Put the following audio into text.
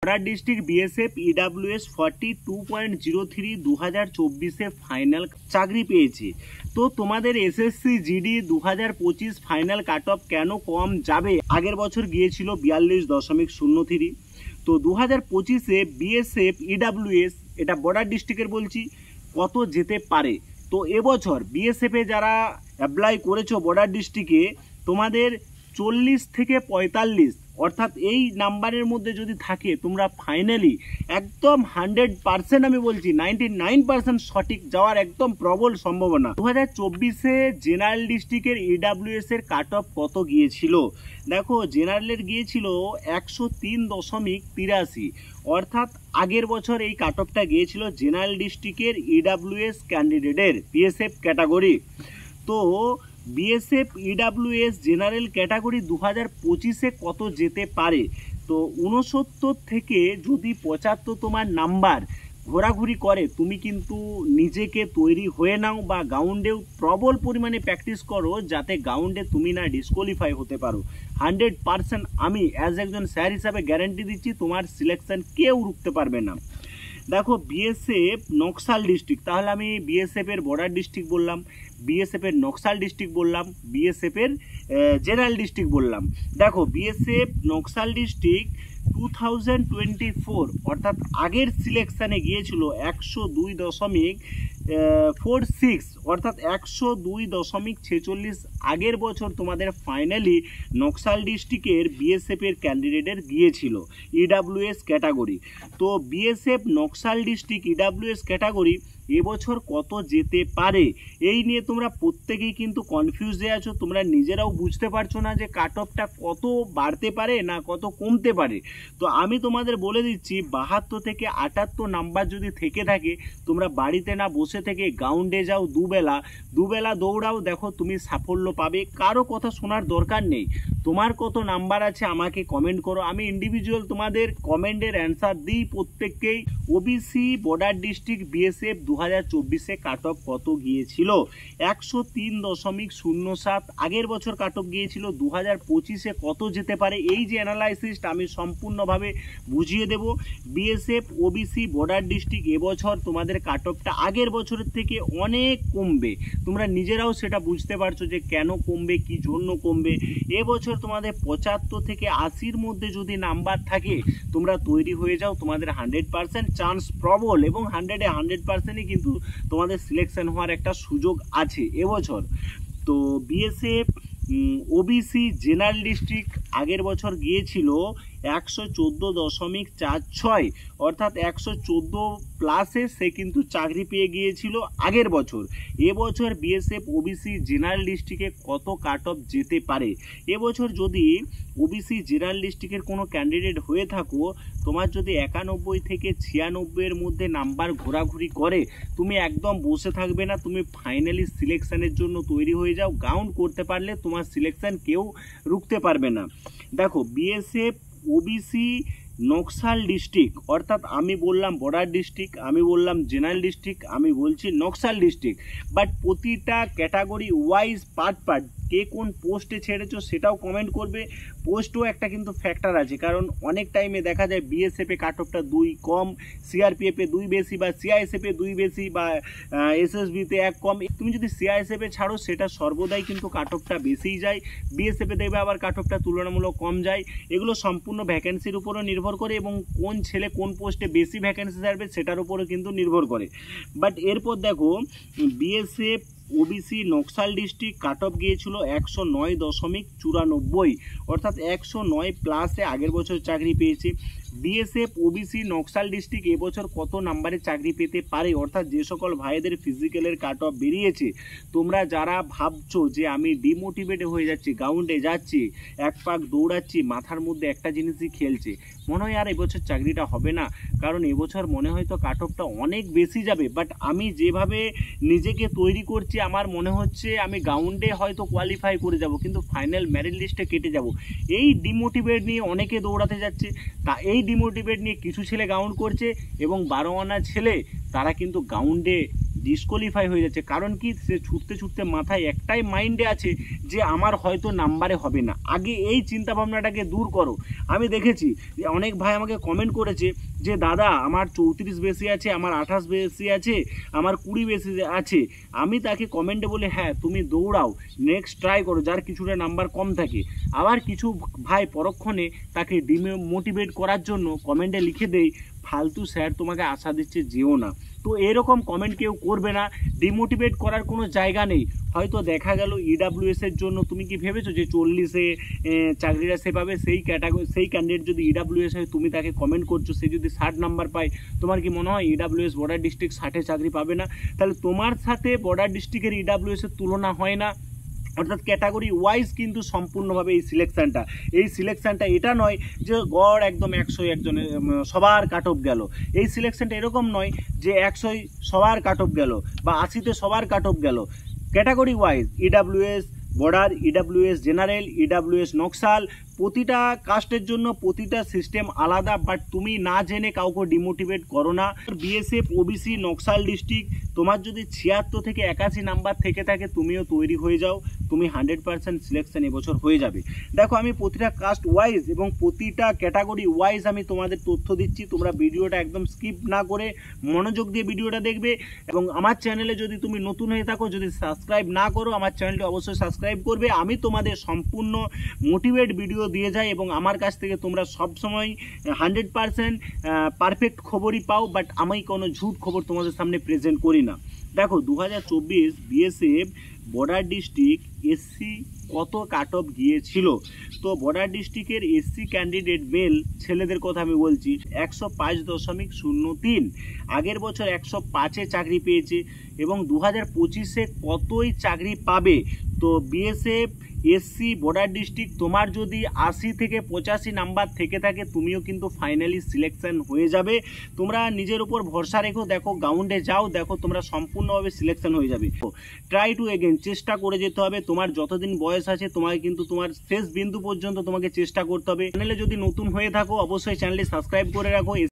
Border district BSF EWS 42.03 2024-এ final চাকরি পেয়েছে। তো তোমাদের SSC GD 2025 final cut off কেন কম যাবে? আগের বছর গিয়েছিল 42.03। তো 2025-এ বিএসএফ ইডাব্লিউএস, এটা বর্ডার ডিস্ট্রিক্টের বলছি, কত যেতে পারে? তো এবছর বিএসএফে যারা অ্যাপ্লাই করেছো বর্ডার ডিস্ট্রিক্টে, তোমাদের 40 থেকে 45 অর্থাৎ এই নাম্বারের মধ্যে যদি থাকে, তোমরা ফাইনালি একদম 100%, আমি বলছি 99% সঠিক যাওয়ার একদম প্রবল সম্ভাবনা। 2024-এ জেনারেল ডিস্ট্রিক্টের ইডাব্লিউএস এর কাট অফ কত গিয়েছিল? দেখো, জেনারেলের গিয়েছিল 103.83, অর্থাৎ আগের বছর এই কাট অফটা গিয়েছিল জেনারেল ডিস্ট্রিক্টের ইডাব্লিউএস ক্যান্ডিডেটের বিএসএফ ক্যাটাগরি। তো বিএসএফ ইডাব্লিউএস জেনারেল ক্যাটাগরি 2025-এ কত যেতে পারে? তো 69 থেকে যদি 75 তোমার নাম্বার ঘোরাঘুরি করে, তুমি কিন্তু নিজেকে তৈরি হয়ে নাও বা গ্রাউন্ডেও প্রবল পরিমাণে প্র্যাকটিস করো, যাতে গ্রাউন্ডে তুমি না ডিসকোয়ালিফাই হতে পারো। 100% আমি অ্যাজ একজন স্যার হিসাবে গ্যারান্টি দিচ্ছি, তোমার সিলেকশন কেউ রুখতে পারবে না। দেখো, বিএসএফ নকশাল ডিস্ট্রিক্ট, তাহলে আমি বিএসএফ এর বর্ডার ডিস্ট্রিক্ট বললাম, বিএসএফ এর নকশাল ডিস্ট্রিক্ট বললাম, বিএসএফ এর জেনারেল ডিস্ট্রিক্ট বললাম। দেখো, বিএসএফ নকশাল ডিস্ট্রিক্ট 2024 অর্থাৎ আগের সিলেকশানে গিয়েছিল 102.46, অর্থাৎ 102.46। আগের বছর তোমাদের ফাইনালি নকশাল ডিস্ট্রিক্টের বিএসএফ এর ক্যান্ডিডেটের গিয়েছিল ইডাব্লিউএস ক্যাটাগরি। তো BSF Naxal district EWS category এবছর কত যেতে পারে, এই নিয়ে তোমরা প্রত্যেকেই কিন্তু কনফিউজে আছো। তোমরা নিজেরাও বুঝতে পারছো না যে কাট অফটা কত বাড়তে পারে না কত কমতে পারে। তো আমি তোমাদের বলে দিচ্ছি, 72 থেকে 78 নাম্বার যদি থেকে থাকে, তোমরা বাড়িতে না বসে থেকে গ্রাউন্ডে যাও, দুবেলা দৌড়াও, দেখো তুমি সাফল্য পাবে। কারো কথা শোনার দরকার নেই। তোমার কত নাম্বার আছে আমাকে কমেন্ট করো, আমি ইন্ডিভিজুয়াল তোমাদের কমেন্টের অ্যান্সার দিই প্রত্যেককেই। ওবিসি বর্ডার ডিস্ট্রিক্ট বিএসএফ 2024-এ কাট অফ কত গিয়েছিল? 103.07। আগের বছর কাট অফ গিয়েছিল। 2025-এ কত যেতে পারে, এই যে অ্যানালাইসিসটা আমি সম্পূর্ণভাবে বুঝিয়ে দেব। বিএসএফ ওবিসি বর্ডার ডিস্ট্রিক্ট এবছর তোমাদের কাট অফটা আগের বছরের থেকে অনেক কমবে। তোমরা নিজেরাও সেটা বুঝতে পারছো যে কেন কমবে, কি জন্য কমবে। এবছর তোমাদের 75 থেকে 80-র মধ্যে যদি নাম্বার থাকে, তোমরা তৈরি হয়ে যাও, তোমাদের 100% চান্স প্রবল, এবং 100-এ 100%ই কিন্তু তোমাদের সিলেকশন হওয়ার একটা সুযোগ আছে এবছর। তো বিএসএফ ওবিসি জেনারেল ডিস্ট্রিক্ট আগের বছর গিয়েছিল 114.46, অর্থাৎ 114+ সে কিন্তু চাকরি পেয়ে গিয়েছিল আগের বছর। এবছর বিএসএফ ওবিসি জেনারেল ডিস্ট্রিক্টে কত কাট অফ যেতে পারে? এবছর যদি ওবিসি জেনারেল ডিস্ট্রিক্টের কোনো ক্যান্ডিডেট হয়ে থাকো, তোমার যদি 91 থেকে 96-এর মধ্যে নাম্বার ঘোরাঘুরি করে, তুমি একদম বসে থাকবে না, তুমি ফাইনালি সিলেকশনের জন্য তৈরি হয়ে যাও। গ্রাউন্ড করতে পারলে তোমার সিলেকশন কেউ রুখতে পারবে না। দেখো, বিএসএফ ওবিসি নকশাল ডিস্ট্রিক্ট, অর্থাৎ আমি বললাম বর্ডার ডিস্ট্রিক্ট, আমি বললাম জেনারেল ডিস্ট্রিক্ট, আমি বলছি নকশাল ডিস্ট্রিক্ট, বাট প্রতিটা ক্যাটাগরি ওয়াইজ পার্ট কে কোন পোস্টে ছেড়েছো সেটাও কমেন্ট করবে। পোস্টও একটা কিন্তু ফ্যাক্টর আছে, কারণ অনেক টাইমে দেখা যায় বিএসএফে কাট অফটা 2 কম, সিআরপিএফে 2 বেশি, বা সিআইএসএফে 2 বেশি, বা এসএসবিতে 1 কম। তুমি যদি সিআইএসএফে ছাড়ো, সেটা সর্বদাই কিন্তু কাট অফটা বেশিই যায়। বিএসএফে দেখবে আবার কাট অফটা তুলনামূলক কম যায়। এগুলো সম্পূর্ণ ভ্যাকেন্সির উপরও নির্ভর করে, এবং কোন ছেলে কোন পোস্টে বেশি ভ্যাকেন্সি ছাড়বে সেটার উপরও কিন্তু নির্ভর করে। বাট এরপর দেখো, BSF OBC Naxal district cut off গিয়েছিল 109.94, অর্থাৎ 109+এ আগের বছর চাকরি পেয়েছে। বিএসএফ ওবিসি নকশাল ডিস্ট্রিক্ট এবছর কত নাম্বারে চাকরি পেতে পারে? অর্থাৎ যে সকল ভাইদের ফিজিক্যালের কাট অফ বেরিয়েছে, তোমরা যারা ভাবছো যে আমি ডিমোটিভেট হয়ে যাচ্ছি, গ্রাউন্ডে যাচ্ছি, এক পাক দৌড়াচ্ছি, মাথার মধ্যে একটা জিনিসই খেলছে, মনে হয় আর এবছর চাকরিটা হবে না, কারণ এবছর মনে হয় তো কাট অফটা অনেক বেশি যাবে। বাট আমি যেভাবে নিজেকে তৈরি করছি, আমার মনে হচ্ছে আমি গ্রাউন্ডে হয়তো কোয়ালিফাই করে যাব, কিন্তু ফাইনাল মেরিট লিস্টে কেটে যাব। এই ডিমোটিভেট নিয়ে অনেকে দৌড়াতে যাচ্ছে। তা এই ডিমোটিভেট নিয়ে কিছু ছেলে গ্রাউন্ড করছে, এবং 12 আনা ছেলে তারা কিন্তু গ্রাউন্ডে ডিসকোয়ালিফাই হয়ে যাচ্ছে। কারণ কি, সে ছুটতে ছুটতে মাথায় একটাই মাইন্ডে আছে যে আমার হয়তো নাম্বারে হবে না। আগে এই চিন্তা ভাবনাটাকে দূর করো। আমি দেখেছি যে অনেক ভাই আমাকে কমেন্ট করেছে যে দাদা আমার 34 বেশি আছে, আমার 28 বেশি আছে, আমার 20 বেশি আছে। আমি তাকে কমেন্টে বলি হ্যাঁ তুমি দৌড়াও, নেক্সট ট্রাই করো যার কিছুটা নাম্বার কম থাকে। আবার কিছু ভাই পরক্ষণে তাকে ডিমোটিভেট করার জন্য কমেন্টে লিখে দেয় ফালতু স্যার তোমাকে আশা দিচ্ছে, যেও না। তো এরকম কমেন্ট কেউ করবে না, ডিমোটিভেট করার কোনো জায়গা নেই। হয়তো দেখা গেল ইডাব্লিউএস এর জন্য তুমি কি ভেবেছো যে 40-এ চাকরিটা সে পাবে, সেই ক্যাটাগরি সেই ক্যান্ডিডেট যদি ইডাব্লিউএস হয়, তুমি তাকে কমেন্ট করছো, সে যদি 60 নাম্বার পায়, তোমার কি মনে হয় ইডাব্লিউএস বর্ডার ডিস্ট্রিক্ট 60-এ চাকরি পাবে না? তাহলে তোমার সাথে বর্ডার ডিস্ট্রিক্টের ইডাব্লিউএস এর তুলনা হয় না। অর্থাৎ ক্যাটাগরি ওয়াইজ কিন্তু সম্পূর্ণভাবে এই সিলেকশানটা এটা নয় যে গড় একদম 100 একজনের সবার কাট অফ গেল। এই সিলেকশানটা এরকম নয় যে 100 সবার কাট অফ গেল বা 80-তে সবার কাট অফ গেল। Category wise EWS border, EWS general, EWS Naxal, প্রতিটা কাস্টের জন্য প্রতিটা সিস্টেম আলাদা। বাট তুমি না জেনে কাউকে ডিমোটিভেট করো না। বিএসএফ ওবিসি নকশাল ডিস্ট্রিক্ট, তোমার যদি 76 থেকে 81 নাম্বার থেকে থাকে, তুমিও তৈরি হয়ে যাও, তুমি 100% সিলেকশন এবছর হয়ে যাবে। দেখো আমি প্রতিটা কাস্ট ওয়াইজ এবং প্রতিটা ক্যাটাগরি ওয়াইজ আমি তোমাদের তথ্য দিচ্ছি। তোমরা ভিডিওটা একদম স্কিপ না করে মনোযোগ দিয়ে ভিডিওটা দেখবে। এবং আমার চ্যানেলে যদি তুমি নতুন হয়ে থাকো, যদি সাবস্ক্রাইব না করো, আমার চ্যানেলটি অবশ্যই সাবস্ক্রাইব করবে। আমি তোমাদের সম্পূর্ণ মোটিভেট ভিডিও দিয়ে যাই এবং আমার কাছ থেকে তোমরা সবসময় 100% পারফেক্ট খবরই পাও। বাট আমি কোনো ঝুট খবর তোমাদের সামনে প্রেজেন্ট করি না। দেখো 2024 বিএসএফ বর্ডার ডিস্ট্রিক্ট এসসি কত কাট অফ গিয়েছিল। তো বর্ডার ডিস্ট্রিক্টের এসসি ক্যান্ডিডেট মেল ছেলেদের কথা আমি বলছি 105.03। আগের বছর 105-এ চাকরি পেয়েছে এবং 2025-এ কতই চাকরি পাবে। তো বিএসএফ এসসি বর্ডার ডিস্ট্রিক্ট, তোমার যদি 80 থেকে 85 নাম্বার থেকে থাকে, তুমিও কিন্তু ফাইনালি সিলেকশন হয়ে যাবে। তোমরা নিজের উপর ভরসা রেখো, দেখো গ্রাউন্ডে যাও, দেখো তোমরা সম্পূর্ণভাবে সিলেকশন হয়ে যাবে। ট্রাই টু এগেন, চেষ্টা করে যেতে হবে। তোমার যতদিন বয়স আছে তোমাকে কিন্তু তোমার শেষ বিন্দু পর্যন্ত তোমাকে চেষ্টা করতে হবে। চ্যানেলে যদি নতুন হয়ে থাকো অবশ্যই চ্যানেলটি সাবস্ক্রাইব করে রাখো।